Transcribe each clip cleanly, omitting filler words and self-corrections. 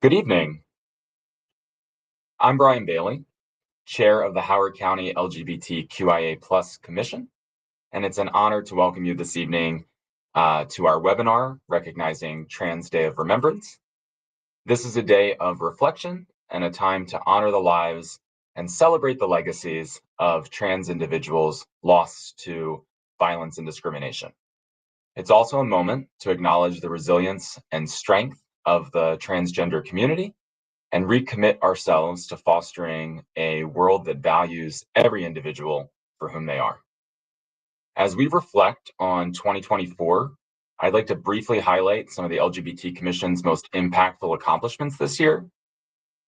Good evening. I'm Brian Bailey, Chair of the Howard County LGBTQIA Commission, and it's an honor to welcome you this evening to our webinar recognizing Trans Day of Remembrance. This is a day of reflection and a time to honor the lives and celebrate the legacies of trans individuals lost to violence and discrimination. It's also a moment to acknowledge the resilience and strength of the transgender community and recommit ourselves to fostering a world that values every individual for whom they are. As we reflect on 2024, I'd like to briefly highlight some of the LGBT Commission's most impactful accomplishments this year.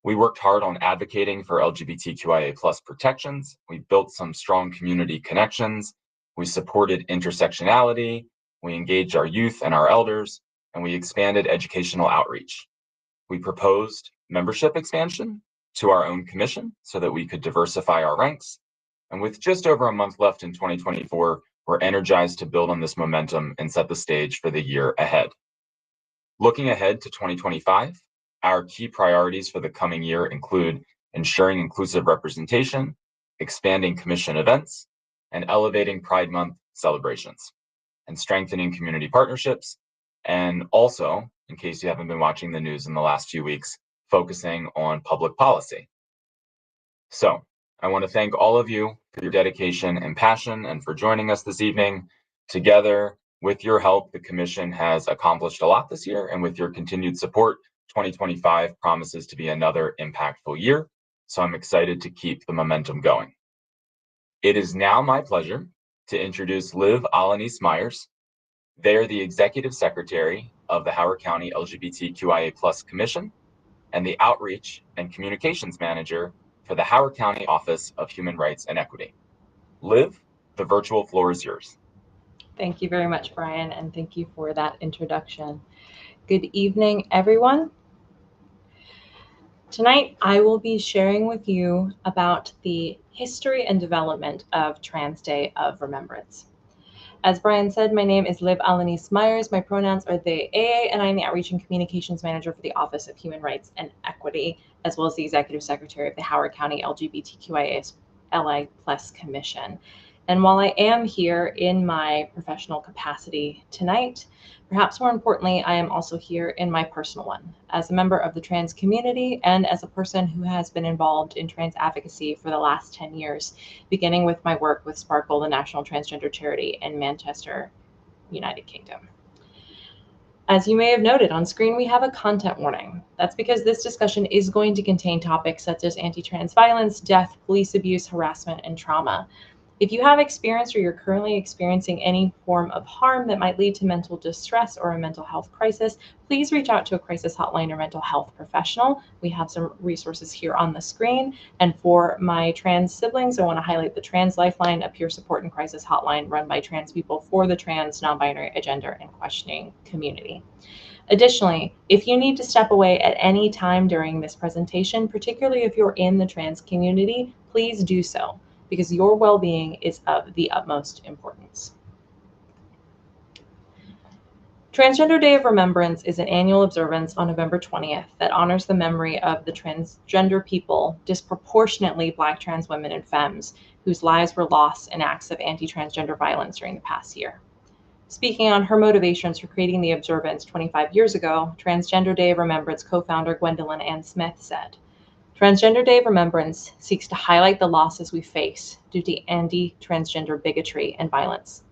We worked hard on advocating for LGBTQIA+ protections. We built some strong community connections. We supported intersectionality. We engaged our youth and our elders, and we expanded educational outreach. We proposed membership expansion to our own commission so that we could diversify our ranks. And with just over a month left in 2024, we're energized to build on this momentum and set the stage for the year ahead. Looking ahead to 2025, our key priorities for the coming year include ensuring inclusive representation, expanding commission events, and elevating Pride Month celebrations, and strengthening community partnerships, and also, in case you haven't been watching the news in the last few weeks, focusing on public policy. So I want to thank all of you for your dedication and passion and for joining us this evening. Together, with your help, the Commission has accomplished a lot this year, and with your continued support, 2025 promises to be another impactful year. So I'm excited to keep the momentum going. It is now my pleasure to introduce Liv Alanis Myers. They are the Executive Secretary of the Howard County LGBTQIA+ Commission and the Outreach and Communications Manager for the Howard County Office of Human Rights and Equity. Liv, the virtual floor is yours. Thank you very much, Brian, and thank you for that introduction. Good evening, everyone. Tonight, I will be sharing with you about the history and development of Trans Day of Remembrance. As Brian said, my name is Liv Alanis Myers. My pronouns are they, AA, and I'm the Outreach and Communications Manager for the Office of Human Rights and Equity, as well as the Executive Secretary of the Howard County LGBTQIA+ Commission. And while I am here in my professional capacity tonight, perhaps more importantly, I am also here in my personal one, as a member of the trans community and as a person who has been involved in trans advocacy for the last 10 years, beginning with my work with Sparkle, the national transgender charity in Manchester, United Kingdom. As you may have noted on screen, we have a content warning. That's because this discussion is going to contain topics such as anti-trans violence, death, police abuse, harassment, and trauma. If you have experienced or you're currently experiencing any form of harm that might lead to mental distress or a mental health crisis, please reach out to a crisis hotline or mental health professional. We have some resources here on the screen. And for my trans siblings, I want to highlight the Trans Lifeline, a peer support and crisis hotline run by trans people for the trans, non-binary, agender, and questioning community. Additionally, if you need to step away at any time during this presentation, particularly if you're in the trans community, please do so, because your well-being is of the utmost importance. Transgender Day of Remembrance is an annual observance on November 20th that honors the memory of the transgender people, disproportionately Black trans women and femmes, whose lives were lost in acts of anti-transgender violence during the past year. Speaking on her motivations for creating the observance 25 years ago, Transgender Day of Remembrance co-founder Gwendolyn Ann Smith said, "Transgender Day of Remembrance seeks to highlight the losses we face due to anti-transgender bigotry and violence.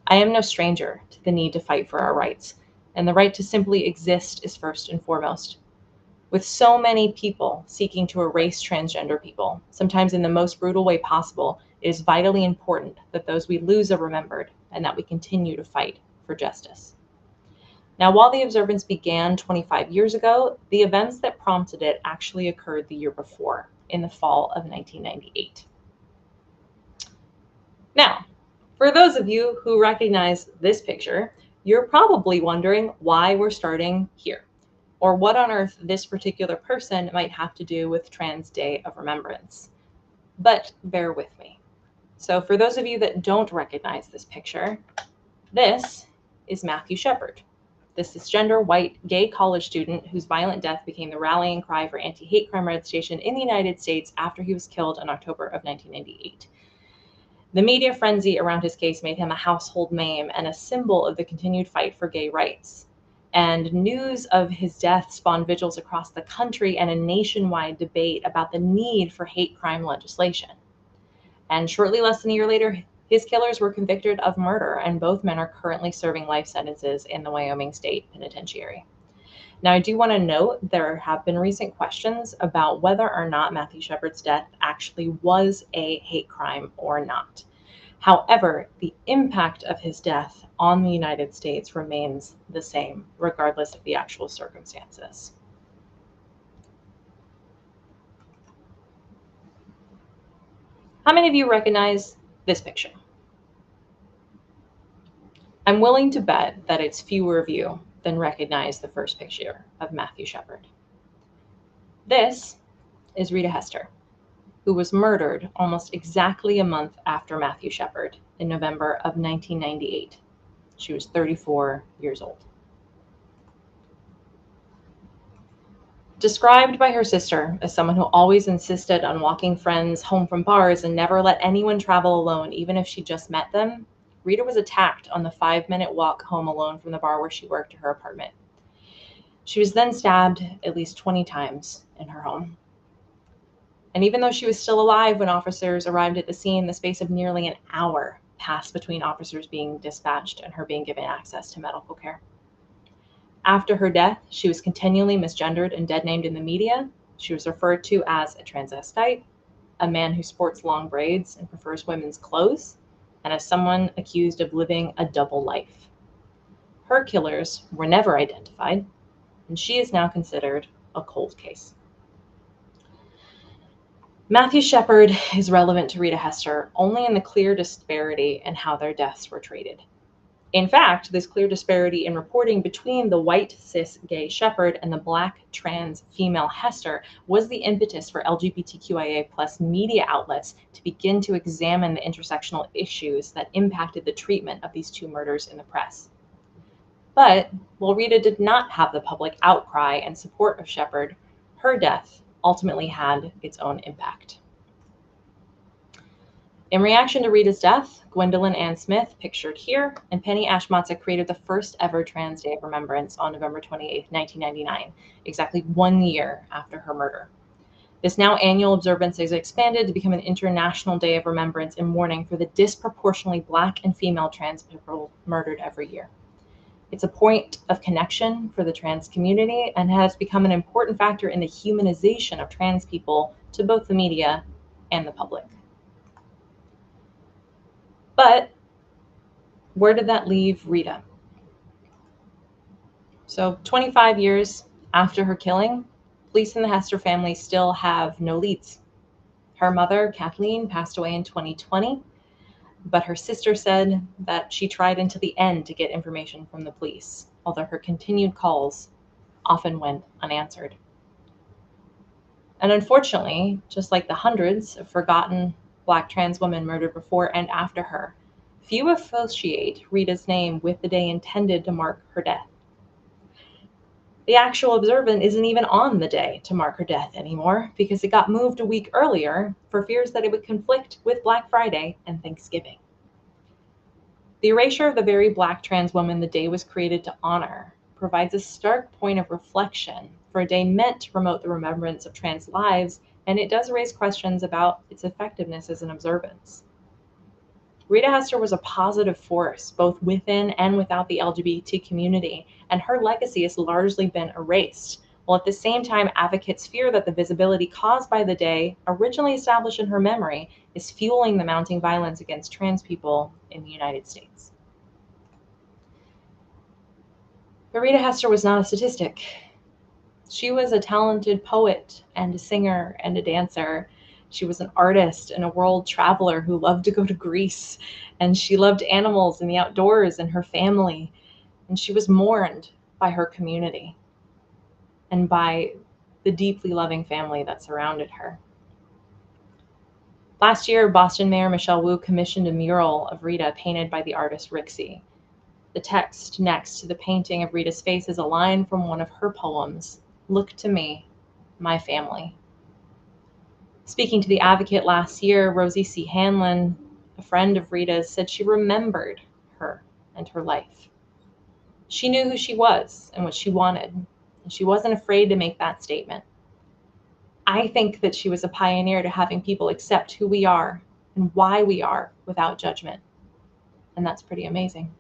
I am no stranger to the need to fight for our rights, and the right to simply exist is first and foremost. With so many people seeking to erase transgender people, sometimes in the most brutal way possible, it is vitally important that those we lose are remembered and that we continue to fight for justice." Now, while the observance began 25 years ago, the events that prompted it actually occurred the year before, in the fall of 1998. Now, for those of you who recognize this picture, you're probably wondering why we're starting here, or what on earth this particular person might have to do with Trans Day of Remembrance. But bear with me. So for those of you that don't recognize this picture, this is Matthew Shepard. the cisgender, white, gay college student whose violent death became the rallying cry for anti-hate crime legislation in the United States after he was killed in October of 1998. The media frenzy around his case made him a household name and a symbol of the continued fight for gay rights. And news of his death spawned vigils across the country and a nationwide debate about the need for hate crime legislation. And shortly less than a year later, his killers were convicted of murder, and both men are currently serving life sentences in the Wyoming State Penitentiary. Now, I do want to note there have been recent questions about whether or not Matthew Shepard's death actually was a hate crime or not. However, the impact of his death on the United States remains the same, regardless of the actual circumstances. How many of you recognize this picture? I'm willing to bet that it's fewer of you than recognize the first picture of Matthew Shepard. This is Rita Hester, who was murdered almost exactly a month after Matthew Shepard in November of 1998. She was 34 years old. Described by her sister as someone who always insisted on walking friends home from bars and never let anyone travel alone, even if she just met them, Rita was attacked on the 5-minute walk home alone from the bar where she worked to her apartment. She was then stabbed at least 20 times in her home. And even though she was still alive when officers arrived at the scene, the space of nearly an hour passed between officers being dispatched and her being given access to medical care. After her death, she was continually misgendered and dead-named in the media. She was referred to as a transvestite, a man who sports long braids and prefers women's clothes, and as someone accused of living a double life. Her killers were never identified, and she is now considered a cold case. Matthew Shepard is relevant to Rita Hester only in the clear disparity in how their deaths were treated. In fact, this clear disparity in reporting between the white cis gay Shepard and the black trans female Hester was the impetus for LGBTQIA plus media outlets to begin to examine the intersectional issues that impacted the treatment of these two murders in the press. But while Rita did not have the public outcry and support of Shepard, her death ultimately had its own impact. In reaction to Rita's death, Gwendolyn Ann Smith, pictured here, and Penny Ashmatza created the first ever Trans Day of Remembrance on November 28, 1999, exactly 1 year after her murder. This now annual observance is expanded to become an international day of remembrance and mourning for the disproportionately Black and female trans people murdered every year. It's a point of connection for the trans community and has become an important factor in the humanization of trans people to both the media and the public. But where did that leave Rita? So 25 years after her killing, police and the Hester family still have no leads. Her mother, Kathleen, passed away in 2020, but her sister said that she tried until the end to get information from the police, although her continued calls often went unanswered. And unfortunately, just like the hundreds of forgotten Black trans women murdered before and after her, few associate Rita's name with the day intended to mark her death. The actual observant isn't even on the day to mark her death anymore because it got moved a week earlier for fears that it would conflict with Black Friday and Thanksgiving. The erasure of the very Black trans woman the day was created to honor provides a stark point of reflection for a day meant to promote the remembrance of trans lives, and it does raise questions about its effectiveness as an observance. Rita Hester was a positive force, both within and without the LGBT community, and her legacy has largely been erased, while at the same time advocates fear that the visibility caused by the day, originally established in her memory, is fueling the mounting violence against trans people in the United States. But Rita Hester was not a statistic. She was a talented poet and a singer and a dancer. She was an artist and a world traveler who loved to go to Greece, and she loved animals and the outdoors and her family. And she was mourned by her community and by the deeply loving family that surrounded her. Last year, Boston Mayor Michelle Wu commissioned a mural of Rita painted by the artist Rixie. The text next to the painting of Rita's face is a line from one of her poems, "Look to me, my family." Speaking to The Advocate last year, Rosie C. Hanlon, a friend of Rita's, said she remembered her and her life. She knew who she was and what she wanted, and she wasn't afraid to make that statement. I think that she was a pioneer to having people accept who we are and why we are without judgment. And that's pretty amazing.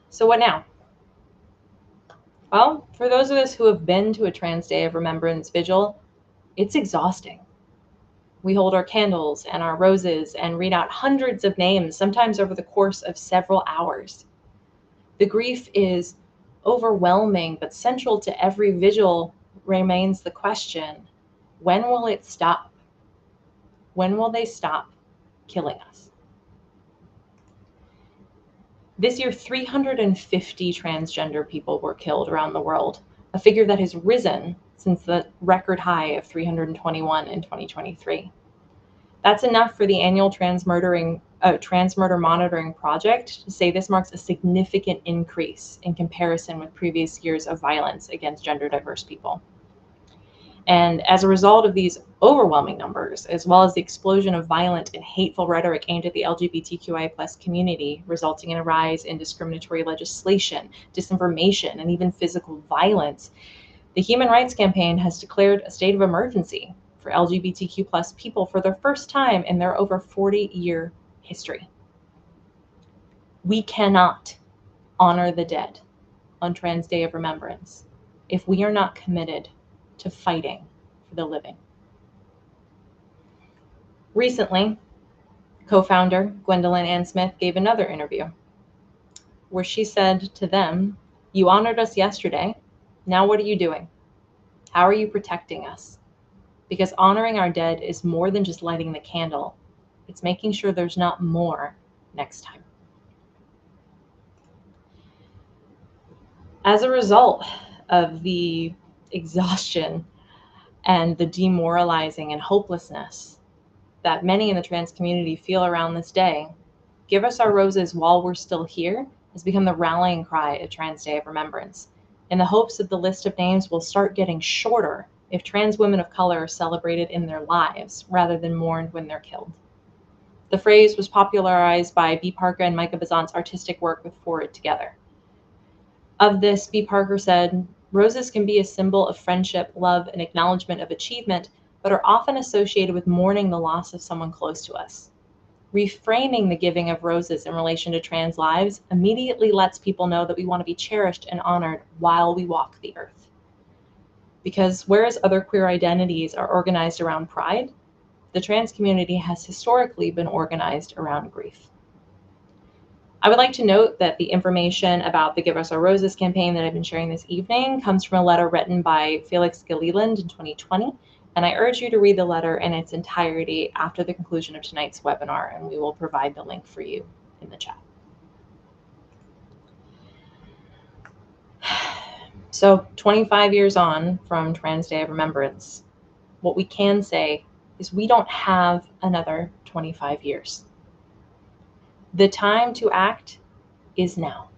So what now? Well, for those of us who have been to a Trans Day of Remembrance vigil, it's exhausting. We hold our candles and our roses and read out hundreds of names, sometimes over the course of several hours. The grief is overwhelming, but central to every vigil remains the question, when will it stop? When will they stop killing us? This year, 350 transgender people were killed around the world, a figure that has risen since the record high of 321 in 2023. That's enough for the annual Trans Murder Monitoring Project to say this marks a significant increase in comparison with previous years of violence against gender diverse people. And as a result of these overwhelming numbers, as well as the explosion of violent and hateful rhetoric aimed at the LGBTQIA+ community, resulting in a rise in discriminatory legislation, disinformation, and even physical violence, the Human Rights Campaign has declared a state of emergency for LGBTQ+ people for the first time in their over 40-year history. We cannot honor the dead on Trans Day of Remembrance if we are not committed to fighting for the living. Recently, co-founder Gwendolyn Ann Smith gave another interview where she said to them, "You honored us yesterday. Now what are you doing? How are you protecting us? Because honoring our dead is more than just lighting the candle. It's making sure there's not more next time." As a result of the exhaustion and the demoralizing and hopelessness that many in the trans community feel around this day, "Give us our roses while we're still here" has become the rallying cry at Trans Day of Remembrance, in the hopes that the list of names will start getting shorter if trans women of color are celebrated in their lives rather than mourned when they're killed. The phrase was popularized by B. Parker and Micah Bazant's artistic work with Forward Together. Of this, B. Parker said, "Roses can be a symbol of friendship, love, and acknowledgement of achievement, but are often associated with mourning the loss of someone close to us. Reframing the giving of roses in relation to trans lives immediately lets people know that we want to be cherished and honored while we walk the earth." Because whereas other queer identities are organized around pride, the trans community has historically been organized around grief. I would like to note that the information about the Give Us Our Roses campaign that I've been sharing this evening comes from a letter written by Felix Gilliland in 2020, and I urge you to read the letter in its entirety after the conclusion of tonight's webinar, and we will provide the link for you in the chat. So 25 years on from Trans Day of Remembrance, what we can say is we don't have another 25 years. The time to act is now.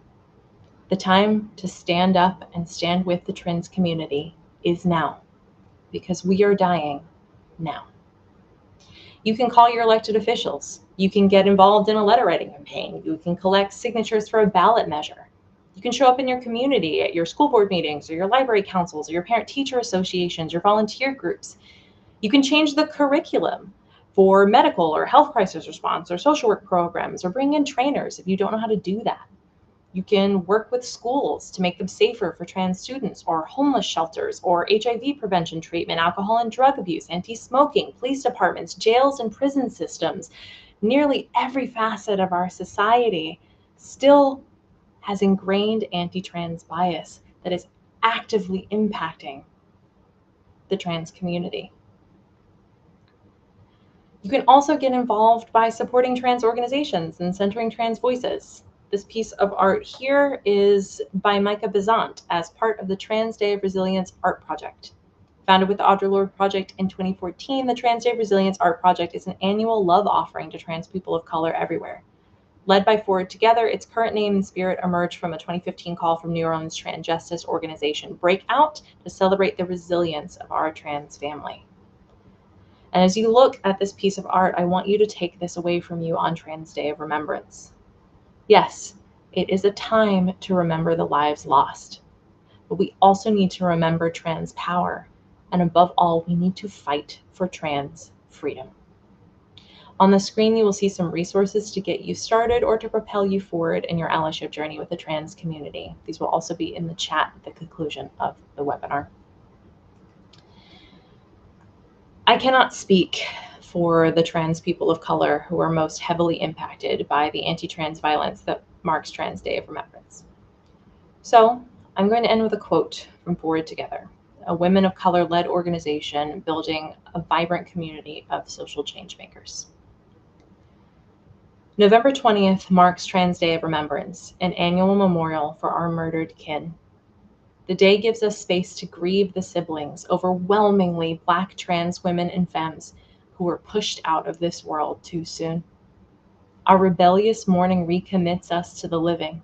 The time to stand up and stand with the trans community is now, because we are dying now. You can call your elected officials. You can get involved in a letter writing campaign. You can collect signatures for a ballot measure. You can show up in your community at your school board meetings or your library councils or your parent-teacher associations, your volunteer groups. You can change the curriculum for medical or health crisis response or social work programs, or bring in trainers if you don't know how to do that. You can work with schools to make them safer for trans students, or homeless shelters, or HIV prevention treatment, alcohol and drug abuse, anti-smoking, police departments, jails and prison systems. Nearly every facet of our society still has ingrained anti-trans bias that is actively impacting the trans community. You can also get involved by supporting trans organizations and centering trans voices. This piece of art here is by Micah Bazant as part of the Trans Day of Resilience art project. Founded with the Audre Lorde Project in 2014, the Trans Day of Resilience Art Project is an annual love offering to trans people of color everywhere. Led by Forward Together, its current name and spirit emerged from a 2015 call from New Orleans trans justice organization Breakout to celebrate the resilience of our trans family. And as you look at this piece of art, I want you to take this away from you on Trans Day of Remembrance. Yes, it is a time to remember the lives lost, but we also need to remember trans power. And above all, we need to fight for trans freedom. On the screen, you will see some resources to get you started or to propel you forward in your allyship journey with the trans community. These will also be in the chat at the conclusion of the webinar. I cannot speak for the trans people of color who are most heavily impacted by the anti-trans violence that marks Trans Day of Remembrance. So I'm going to end with a quote from Forward Together, a women of color-led organization building a vibrant community of social change makers. November 20th marks Trans Day of Remembrance, an annual memorial for our murdered kin. The day gives us space to grieve the siblings, overwhelmingly Black trans women and femmes, who were pushed out of this world too soon. Our rebellious mourning recommits us to the living.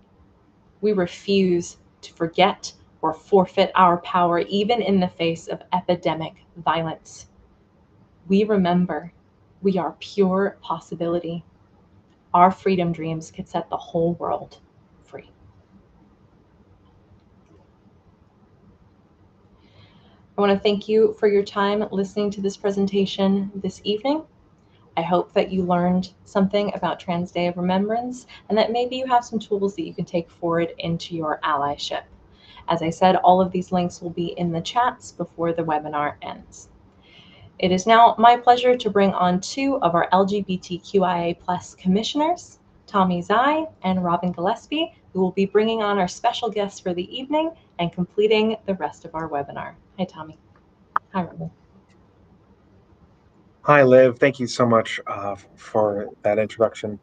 We refuse to forget or forfeit our power, even in the face of epidemic violence. We remember we are pure possibility. Our freedom dreams could set the whole world free. I want to thank you for your time listening to this presentation this evening. I hope that you learned something about Trans Day of Remembrance and that maybe you have some tools that you can take forward into your allyship. As I said, all of these links will be in the chats before the webinar ends. It is now my pleasure to bring on two of our LGBTQIA+ commissioners, Tommy Zai and Robin Gillespie, who will be bringing on our special guests for the evening and completing the rest of our webinar. Hi, Tommy. Hi, Robin. Hi, Liv. Thank you so much for that introduction.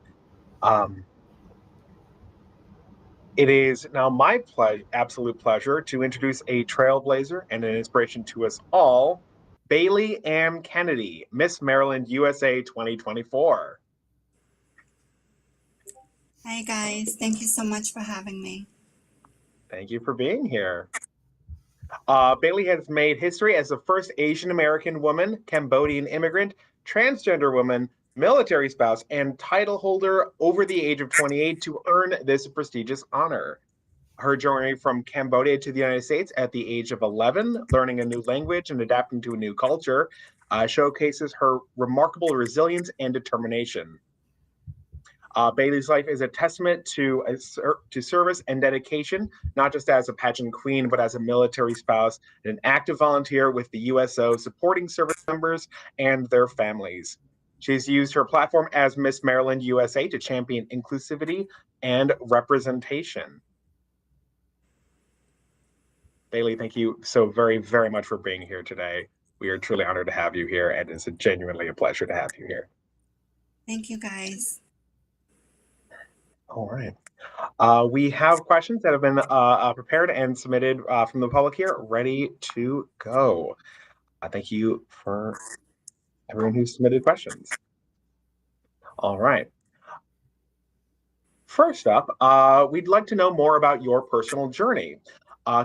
It is now my absolute pleasure to introduce a trailblazer and an inspiration to us all, Bailey Ann Kennedy, Miss Maryland USA 2024. Hi, guys. Thank you so much for having me. Thank you for being here. Bailey has made history as the first Asian American woman, Cambodian immigrant, transgender woman, military spouse, and title holder over the age of 28 to earn this prestigious honor. Her journey from Cambodia to the United States at the age of 11, learning a new language and adapting to a new culture, showcases her remarkable resilience and determination. Bailey's life is a testament to service and dedication, not just as a pageant queen, but as a military spouse and an active volunteer with the USO, supporting service members and their families. She's used her platform as Miss Maryland USA to champion inclusivity and representation. Bailey, thank you so very, very much for being here today. We are truly honored to have you here, and it's genuinely a pleasure to have you here. Thank you, guys. All right. We have questions that have been prepared and submitted from the public here, ready to go. Thank you for everyone who submitted questions. All right. First up, we'd like to know more about your personal journey.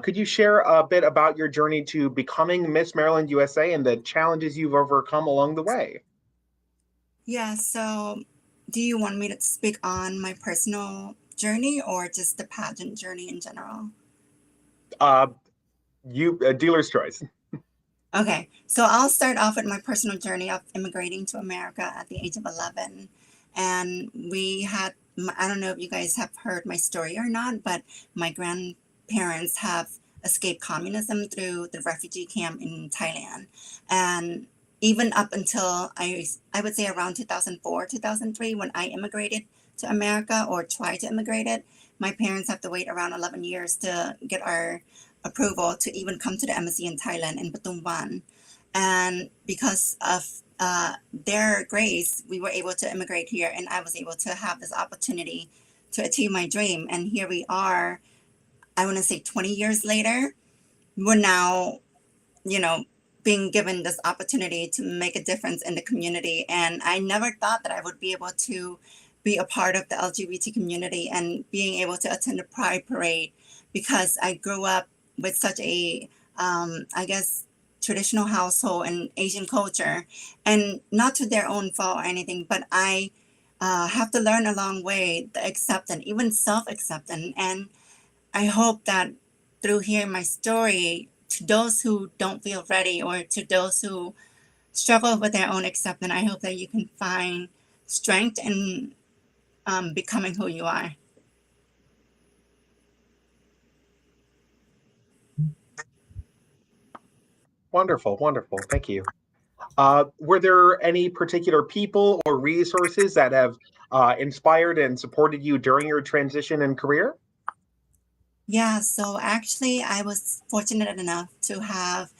Could you share a bit about your journey to becoming Miss Maryland USA and the challenges you've overcome along the way? Yeah, so do you want me to speak on my personal journey or just the pageant journey in general? Dealer's choice. Okay, so I'll start off with my personal journey of immigrating to America at the age of 11. And we had, I don't know if you guys have heard my story or not, but my grandparents have escaped communism through the refugee camp in Thailand. And even up until I would say around 2004, 2003, when I immigrated to America or tried to immigrate it, my parents have to wait around 11 years to get our approval to even come to the embassy in Thailand in Patumban. And because of their grace, we were able to immigrate here, and I was able to have this opportunity to achieve my dream. And here we are, I want to say 20 years later, we're now, being given this opportunity to make a difference in the community. And I never thought that I would be able to be a part of the LGBT community and being able to attend the Pride Parade, because I grew up with such a, I guess, traditional household and Asian culture, and not to their own fault or anything, but I have to learn a long way the acceptance, even self-acceptance. And I hope that through hearing my story, to those who don't feel ready or to those who struggle with their own acceptance, I hope that you can find strength in becoming who you are. Wonderful, wonderful. Thank you. Were there any particular people or resources that have inspired and supported you during your transition and career? Yeah, so actually, I was fortunate enough to have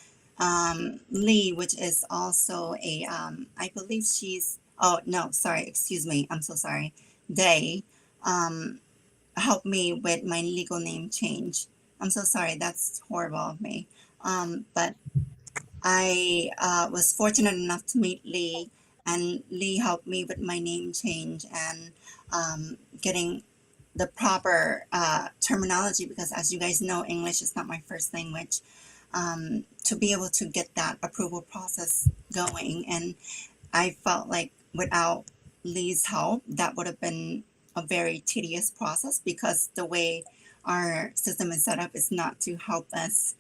Lee, which is also a, I believe she's, oh, no, sorry, excuse me, I'm so sorry. They helped me with my legal name change. I'm so sorry, that's horrible of me. But I was fortunate enough to meet Lee, and Lee helped me with my name change and getting the proper terminology, because as you guys know, English is not my first language, to be able to get that approval process going. And I felt like without Lee's help, that would have been a very tedious process, because the way our system is set up is not to help us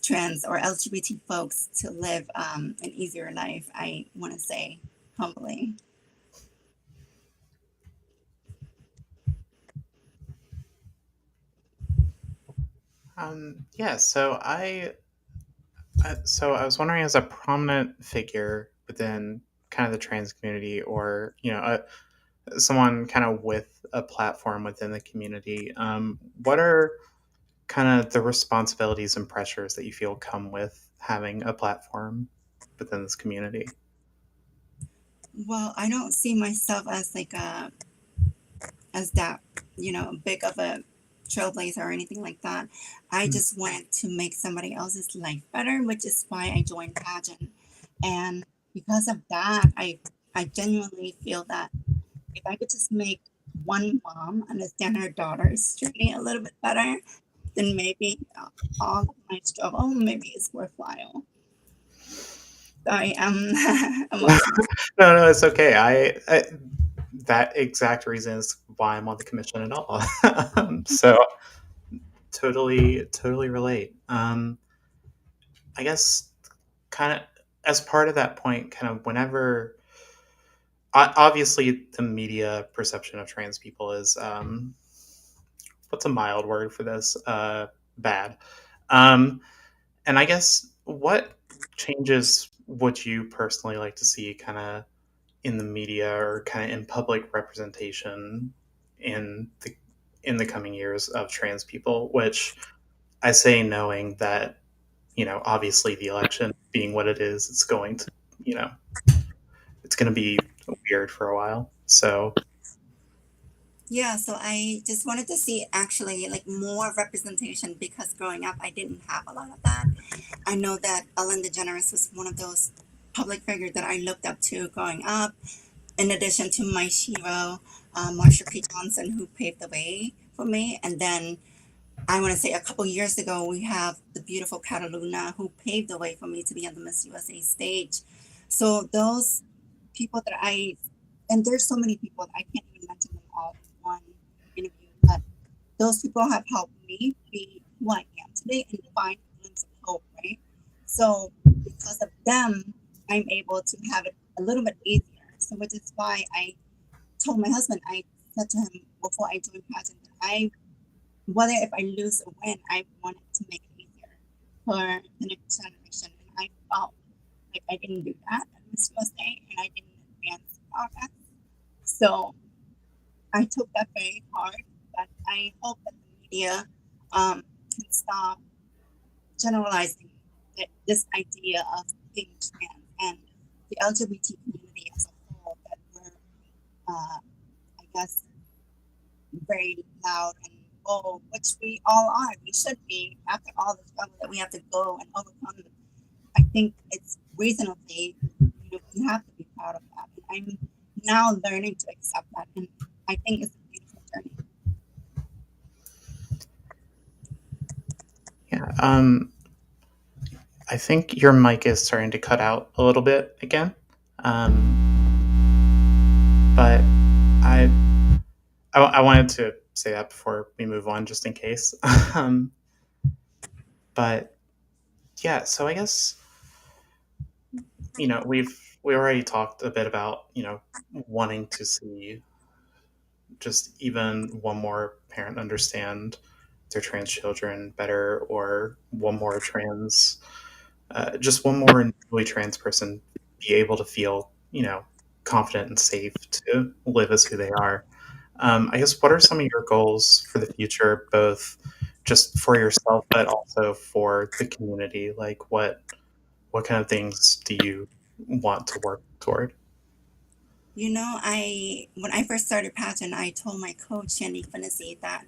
trans or LGBT folks to live an easier life, I want to say humbly. Yeah, so I was wondering, as a prominent figure within kind of the trans community, or someone kind of with a platform within the community, what are kind of the responsibilities and pressures that you feel come with having a platform within this community? Well, I don't see myself as like a as that, big of a trailblazer or anything like that. I just wanted to make somebody else's life better, which is why I joined pageant. And because of that, I genuinely feel that if I could just make one mom understand her daughter's journey a little bit better, then maybe all of my struggle maybe is worthwhile. Sorry, I'm emotional. No, it's okay. I that exact reason is why I'm on the commission at all. So totally relate. I guess kind of as part of that point, kind of whenever, obviously the media perception of trans people is, what's a mild word for this? Bad. And I guess, what changes would you personally like to see kind of in the media, or kind of in public representation in the coming years of trans people? Which I say knowing that, obviously the election being what it is, it's going to, it's going to be weird for a while. So Yeah, so I just wanted to see actually like more representation, because growing up I didn't have a lot of that. I know that Ellen DeGeneres was one of those public figures that I looked up to growing up, in addition to my hero, Marsha P. Johnson, who paved the way for me. And then I want to say a couple years ago, we have the beautiful Cataluna, who paved the way for me to be on the Miss USA stage. So those people that and there's so many people, I can't even mention them all in one interview, but those people have helped me be who I am today and find a glimpse of hope, right? So because of them, I'm able to have it a little bit easier. So which is why I told my husband, I said to him before I joined pageant, that whether if I lose or win, I wanted to make it easier for the next generation. And I felt like I didn't do that at Miss USA, and I didn't advance progress. So I took that very hard, but I hope that the media can stop generalizing this idea of being trans and the LGBT community as a whole, that we're, I guess, very loud and people, which we all are. We should be, after all the struggle that we have to go and overcome. I think it's reasonably, we have to be proud of that. And I'm now learning to accept that, and I think it's a beautiful journey. Yeah. I think your mic is starting to cut out a little bit again. But I wanted to say that before we move on, just in case. But yeah, so I guess, we already talked a bit about, wanting to see just even one more parent understand their trans children better, or just one more newly trans person be able to feel, confident and safe to live as who they are. I guess, what are some of your goals for the future, both just for yourself, but also for the community? Like, what kind of things do you want to work toward? When I first started pageant, I told my coach, Shandy Finnessy, that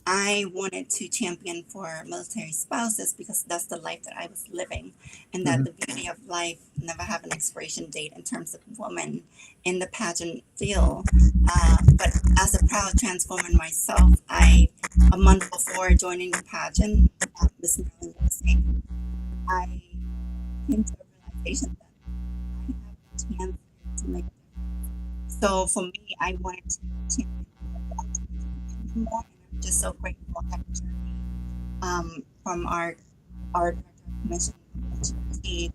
I wanted to champion for military spouses because that's the life that I was living, and that the beauty of life never have an expiration date in terms of women in the pageant field. But as a proud trans woman myself, a month before joining the pageant, Miss Maryland USA, I came to a realization that I have a chance to make a difference. So for me, I wanted to champion the LGBT more. Just so grateful that journey from our director of commission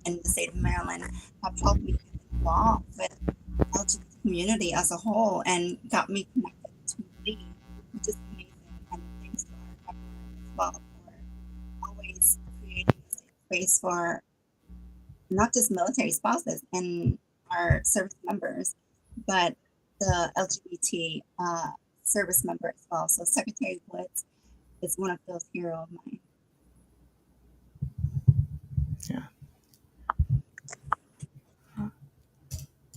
in the state of Maryland have helped me get involved with the LGBT community as a whole and got me connected to Lee, which is amazing. And thanks to our government as well for always creating a safe space for not just military spouses and our service members, but the LGBT service member as well. So Secretary Woods is one of those heroes of mine. Yeah.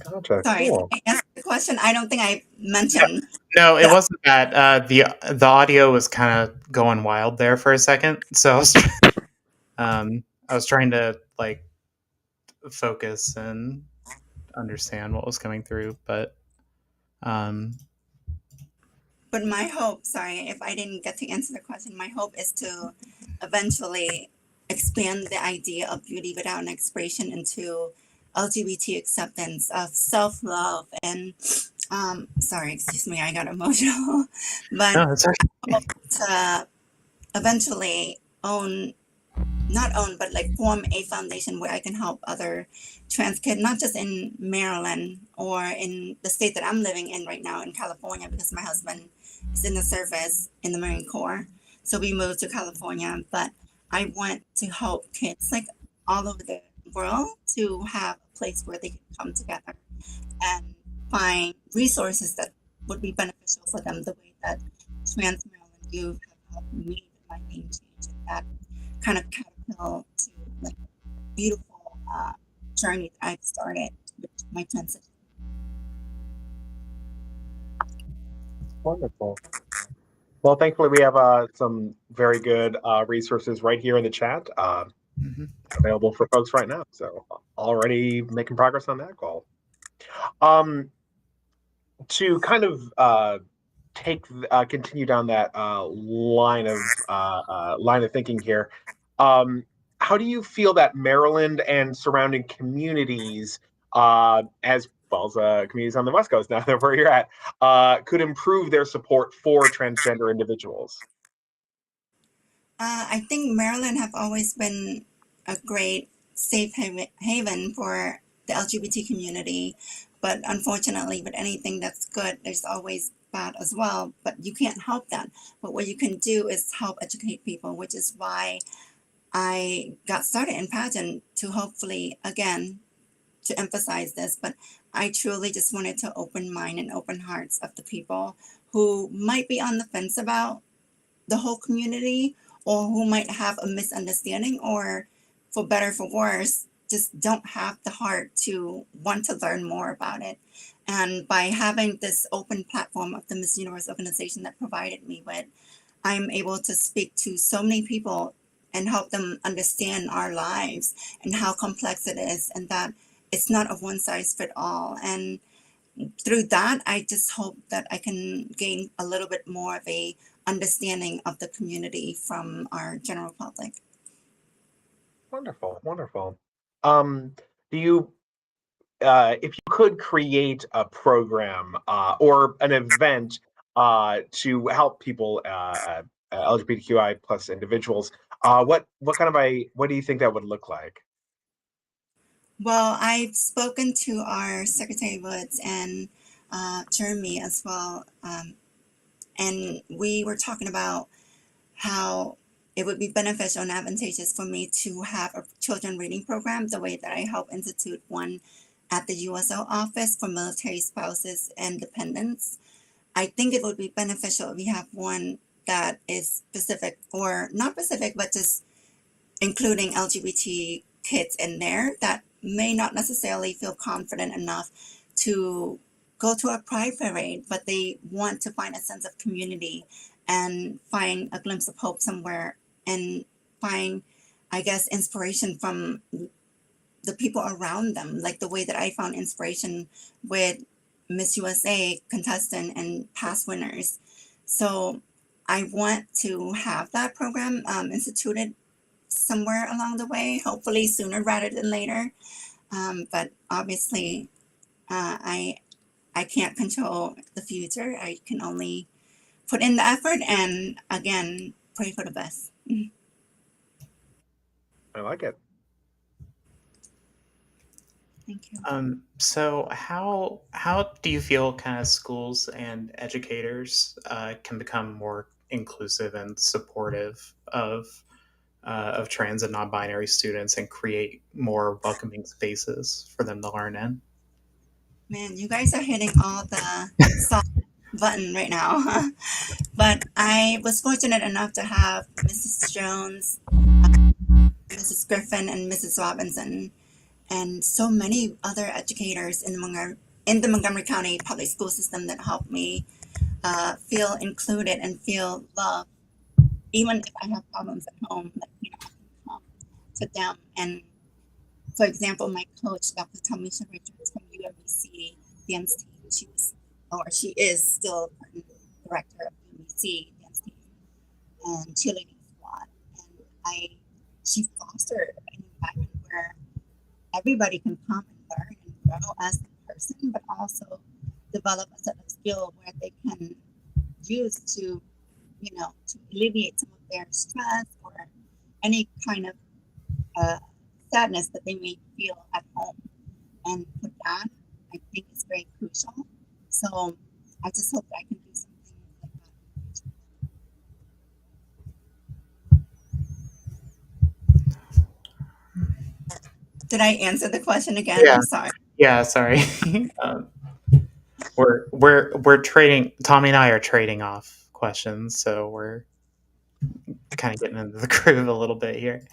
Gotcha. Sorry, Cool. I answered the question. I don't think I mentioned. No, it wasn't that. The audio was kind of going wild there for a second, so I was trying to focus and understand what was coming through, but But my hope, sorry if I didn't get to answer the question, my hope is to eventually expand the idea of beauty without an expiration into LGBT acceptance of self-love and sorry, excuse me, I got emotional. But no, it's okay. to eventually form a foundation where I can help other trans kids, not just in Maryland or in the state that I'm living in right now in California, because my husband is in the service in the Marine Corps. So we moved to California, but I want to help kids like all over the world to have a place where they can come together and find resources that would be beneficial for them, the way that Trans Maryland Youth have helped me with my name change, and that kind of catapult to like a beautiful journey that I've started with my transition. Wonderful. Well, thankfully, we have some very good resources right here in the chat available for folks right now. So already making progress on that goal. To kind of continue down that line of thinking here, how do you feel that Maryland and surrounding communities, as well as communities on the West Coast, now that where you're at, could improve their support for transgender individuals? I think Maryland have always been a great safe haven for the LGBT community, but unfortunately, with anything that's good, there's always bad as well. But you can't help that. But what you can do is help educate people, which is why I got started in pageant, to hopefully, again, to emphasize this, but I truly just wanted to open mind and open hearts of the people who might be on the fence about the whole community, or who might have a misunderstanding, or for better, for worse, just don't have the heart to want to learn more about it. And by having this open platform of the Miss Universe organization that provided me with I'm able to speak to so many people and help them understand our lives and how complex it is, and that it's not a one size fit all. And through that, I just hope that I can gain a little bit more of a understanding of the community from our general public. Wonderful, wonderful. Do you, if you could create a program or an event to help people, LGBTQI plus individuals, what do you think that would look like? Well, I've spoken to our Secretary Woods and Jeremy as well, and we were talking about how it would be beneficial and advantageous for me to have a children reading program the way that I help institute one at the USO office for military spouses and dependents. I think it would be beneficial if we have one that is specific, or not specific, but just including LGBT kids in there that may not necessarily feel confident enough to go to a pride parade, but they want to find a sense of community and find a glimpse of hope somewhere, and find, I guess, inspiration from the people around them, like the way that I found inspiration with Miss USA contestant and past winners. So I want to have that program instituted somewhere along the way, hopefully sooner rather than later. But obviously, I can't control the future. I can only put in the effort and, again, pray for the best. I like it. Thank you. So how do you feel kind of schools and educators can become more inclusive and supportive of trans and non-binary students and create more welcoming spaces for them to learn in? Man, you guys are hitting all the soft button right now. But I was fortunate enough to have Mrs. Jones, Mrs. Griffin, and Mrs. Robinson, and so many other educators in the Montgomery County public school system that helped me feel included and feel loved, even if I have problems at home. Like, I can come to them. And for example, my coach, Dr. Tamisha Richards from UMBC dance team, she is still director of UMBC dance team and cheerleading squad. And she fostered an environment where everybody can come and learn and grow as a person, but also develop a set of skill where they can use to alleviate some of their stress or any kind of sadness that they may feel at home. And for that, I think it's very crucial. So I just hope that I can do something like that. Did I answer the question again? Yeah. I'm sorry. Yeah, sorry. We're trading. Tommy and I are trading off questions, so we're kind of getting into the groove a little bit here.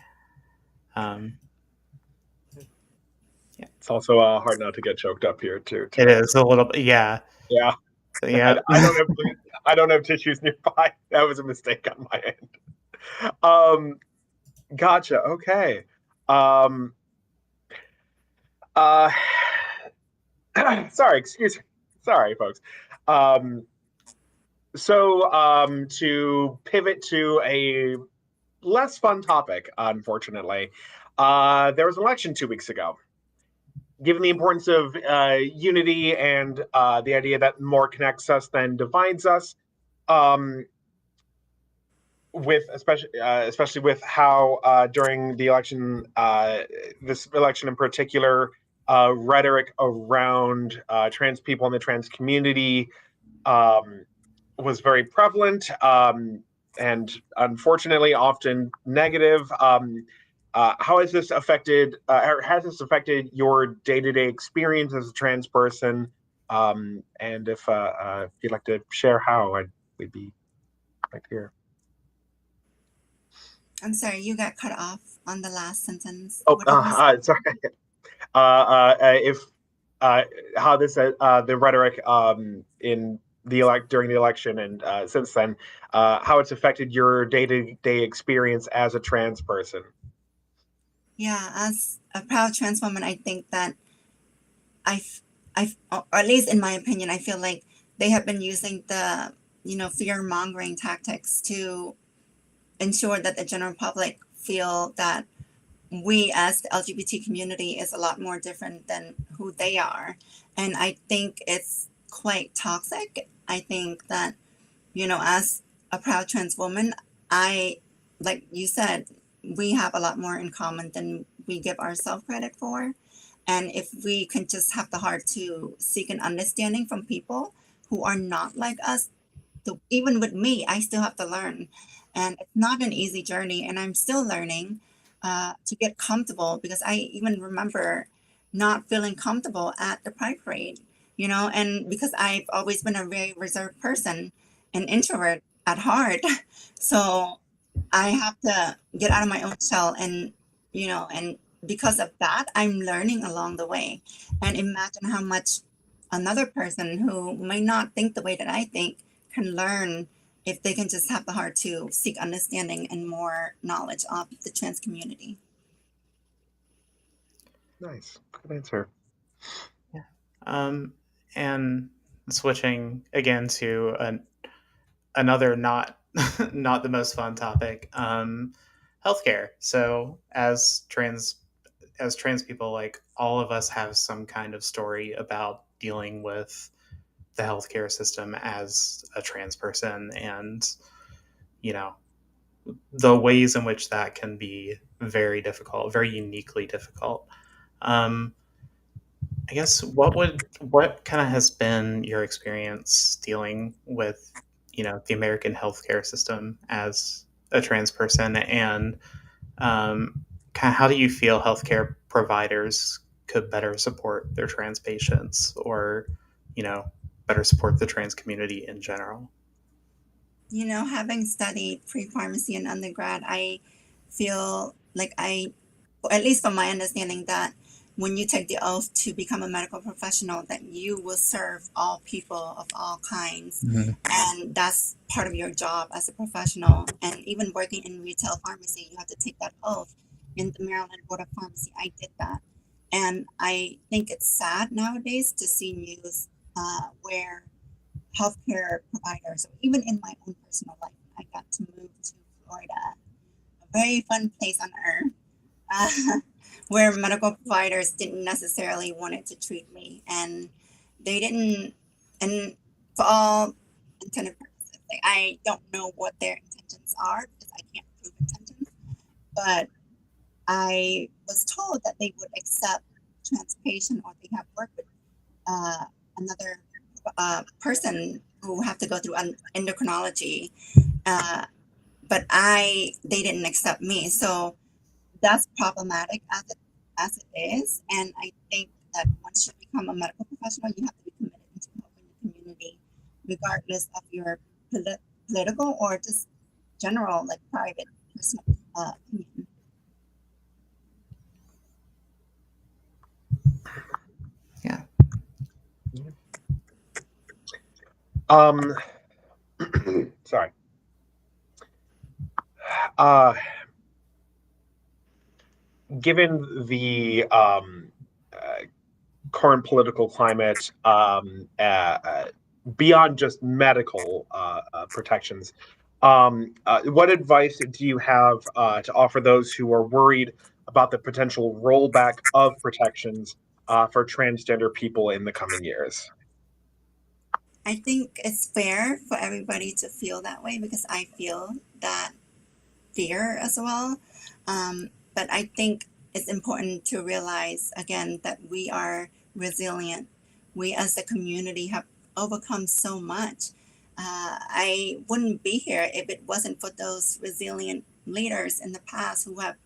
It's also hard not to get choked up here too. It is a little bit, yeah. Yeah. So, yeah. I don't have tissues nearby. That was a mistake on my end. Gotcha. Okay. Sorry, excuse me. Sorry, folks. So to pivot to a less fun topic, unfortunately, there was an election 2 weeks ago. Given the importance of unity and the idea that more connects us than divides us, especially with how during the election, this election in particular, rhetoric around trans people in the trans community was very prevalent and unfortunately often negative. How has this affected, or has this affected your day-to-day experience as a trans person? And if you'd like to share how, we'd be right here. I'm sorry, you got cut off on the last sentence. Oh, sorry. If how this the rhetoric in during the election and since then, how it's affected your day-to-day experience as a trans person. Yeah, as a proud trans woman, I think that or at least in my opinion, I feel like they have been using the, fear mongering tactics to ensure that the general public feel that we as the LGBT community is a lot more different than who they are. And I think it's quite toxic. I think that, as a proud trans woman, like you said, we have a lot more in common than we give ourselves credit for. And if we can just have the heart to seek an understanding from people who are not like us, even with me, I still have to learn. And it's not an easy journey. And I'm still learning to get comfortable, because I even remember not feeling comfortable at the Pride Parade, and because I've always been a very reserved person, an introvert at heart. So I have to get out of my own shell, and because of that, I'm learning along the way. And imagine how much another person who may not think the way that I think can learn if they can just have the heart to seek understanding and more knowledge of the trans community. Nice. Good answer. And switching again to another not not the most fun topic, healthcare. So as trans people, like, all of us have some kind of story about dealing with the healthcare system as a trans person, and the ways in which that can be very difficult, very uniquely difficult. I guess what kind of has been your experience dealing with, the American healthcare system as a trans person, and kind of how do you feel healthcare providers could better support their trans patients, or, better support the trans community in general? Having studied pre-pharmacy in undergrad, I feel like at least from my understanding, that when you take the oath to become a medical professional, that you will serve all people of all kinds. Mm-hmm. And that's part of your job as a professional. And even working in retail pharmacy, you have to take that oath. In the Maryland Board of Pharmacy, I did that. And I think it's sad nowadays to see news where healthcare providers, or even in my own personal life, I got to move to Florida, a very fun place on earth, where medical providers didn't necessarily wanted to treat me, and they didn't. And for all intended purposes, like, I don't know what their intentions are, because I can't prove intentions, but I was told that they would accept trans patient, or they have worked with another person who have to go through endocrinology, but they didn't accept me. So that's problematic as it is. And I think that once you become a medical professional, you have to be committed to helping the community, regardless of your political or just general, like, private personal opinion. Yeah. Sorry. Given the current political climate, beyond just medical protections, what advice do you have to offer those who are worried about the potential rollback of protections for transgender people in the coming years? I think it's fair for everybody to feel that way, because I feel that fear as well. But I think it's important to realize, again, that we are resilient. We as a community have overcome so much. I wouldn't be here if it wasn't for those resilient leaders in the past who have,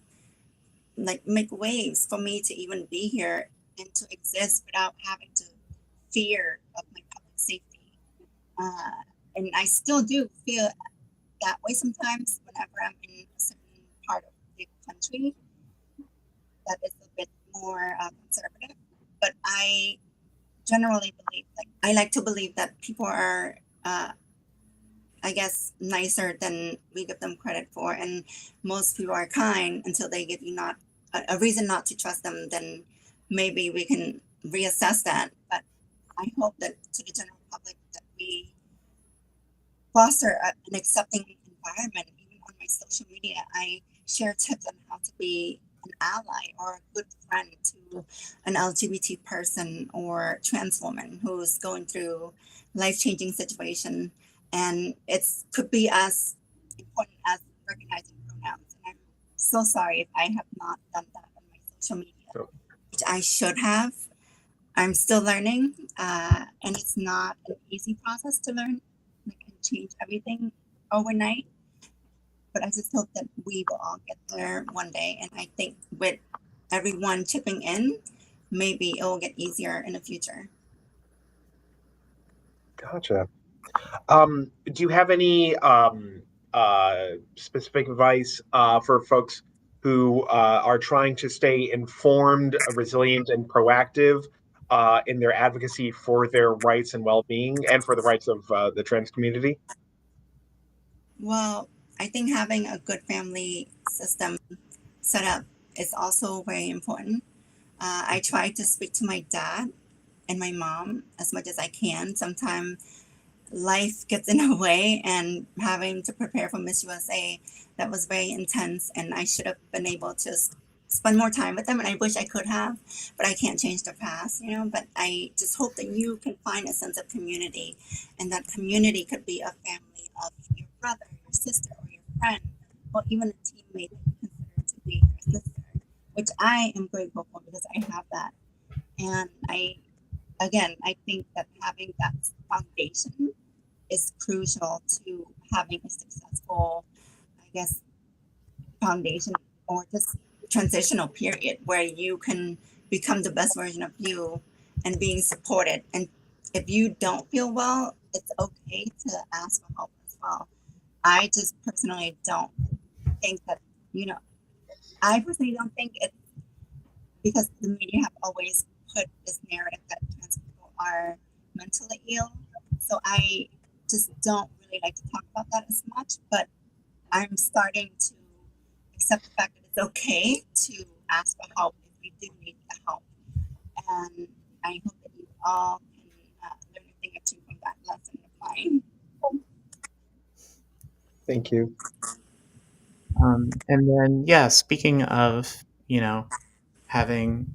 like, make waves for me to even be here and to exist without having to fear of my public safety. And I still do feel that way sometimes whenever I'm in a certain part of the country that is a bit more conservative. But I generally believe, like, I like to believe that people are I guess, nicer than we give them credit for. And most people are kind until they give you not a reason not to trust them. Then maybe we can reassess that. But I hope that to the general public that we foster an accepting environment. Even on my social media, I share tips on how to be an ally or a good friend to an LGBT person or trans woman who's going through life-changing situation. And it could be as important as recognizing pronouns. And I'm so sorry if I have not done that on my social media, which I should have. I'm still learning, and it's not an easy process to learn and change everything overnight. But I just hope that we will all get there one day. And I think with everyone chipping in, maybe it will get easier in the future. Gotcha. Do you have any specific advice for folks who are trying to stay informed, resilient, and proactive in their advocacy for their rights and well-being and for the rights of the trans community? Well, I think having a good family system set up is also very important. I try to speak to my dad and my mom as much as I can. Sometimes life gets in the way, and having to prepare for Miss USA, that was very intense, and I should have been able to spend more time with them, and I wish I could have, but I can't change the past, but I just hope that you can find a sense of community, and that community could be a family of your brother, your sister, or your friend, or even a teammate that you consider to be your sister, which I am grateful for because I have that. And I think that having that foundation is crucial to having a successful, I guess, foundation or just transitional period where you can become the best version of you and being supported. And if you don't feel well, it's okay to ask for help as well. I just personally don't think that, I personally don't think it's because the media have always put this narrative that trans people are mentally ill. So I just don't really like to talk about that as much, but I'm starting to accept the fact that it's okay to ask for help if you do need the help. And I hope that you all can learn a thing or two from that lesson of mine. Thank you. And then, yeah, speaking of, having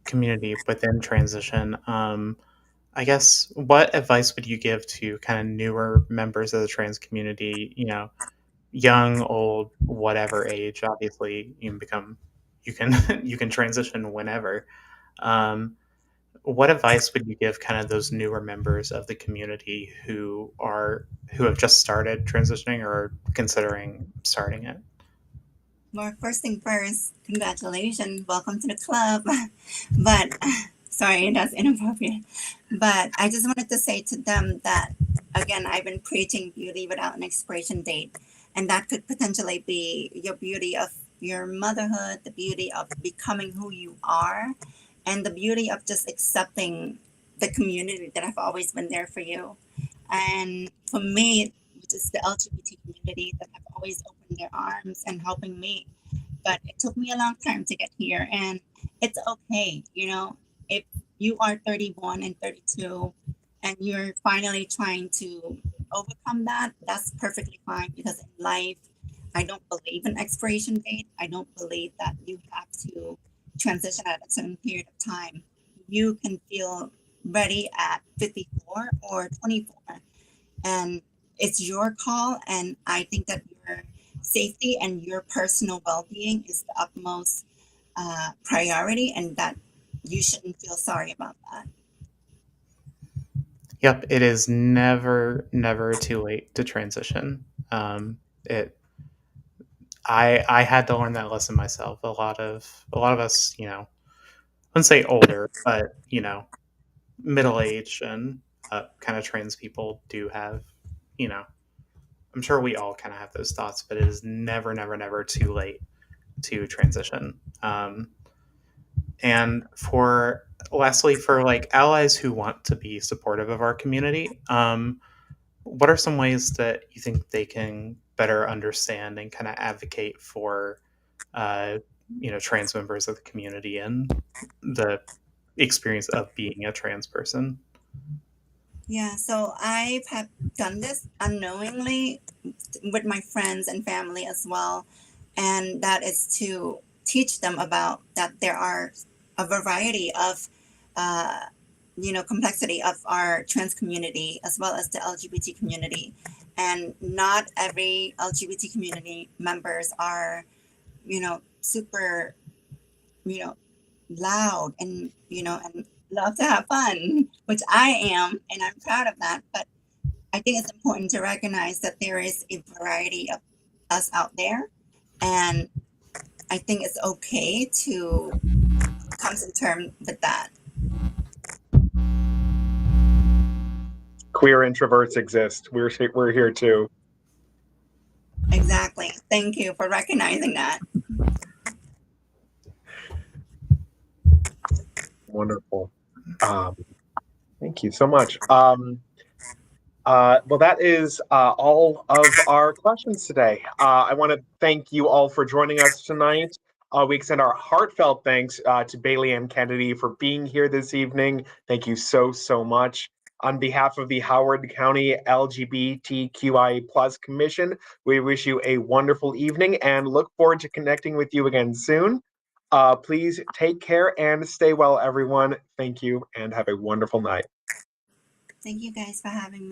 community within transition, I guess what advice would you give to kind of newer members of the trans community, young, old, whatever age? Obviously, you can you can transition whenever. What advice would you give kind of those newer members of the community who have just started transitioning or considering starting it? Well, first thing first, congratulations, welcome to the club. But sorry, that's inappropriate. But I just wanted to say to them that, again, I've been preaching beauty without an expiration date. And that could potentially be your beauty of your motherhood, the beauty of becoming who you are, and the beauty of just accepting the community that have always been there for you. And for me, which is the LGBT community that have always opened their arms and helping me. But it took me a long time to get here, and it's okay. If you are 31 and 32 and you're finally trying to overcome that, that's perfectly fine, because in life, I don't believe in expiration date. I don't believe that you have to transition at a certain period of time. You can feel ready at 54 or 24, and it's your call. And I think that your safety and your personal well-being is the utmost priority, and that you shouldn't feel sorry about that. Yep, it is never too late to transition. I had to learn that lesson myself. A lot of us, I wouldn't say older, but middle age and kind of trans people do have, I'm sure we all kind of have those thoughts, but it is never too late to transition. And lastly, for like allies who want to be supportive of our community, what are some ways that you think they can better understand and kind of advocate for, trans members of the community and the experience of being a trans person? Yeah, so I have done this unknowingly with my friends and family as well, and that is to teach them about that there are a variety of, uh, complexity of our trans community as well as the LGBT community, and not every LGBT community members are, super, you know, loud and and love to have fun, which I am, and I'm proud of that. But I think it's important to recognize that there is a variety of us out there, and I think it's okay to come to terms with that. Queer introverts exist. We're here too. Exactly. Thank you for recognizing that. Wonderful. Thank you so much. Well, that is all of our questions today. I want to thank you all for joining us tonight. We extend our heartfelt thanks to Bailey Ann Kennedy for being here this evening. Thank you so, so much. On behalf of the Howard County LGBTQIA+ Commission, we wish you a wonderful evening and look forward to connecting with you again soon. Please take care and stay well, everyone. Thank you and have a wonderful night. Thank you guys for having me.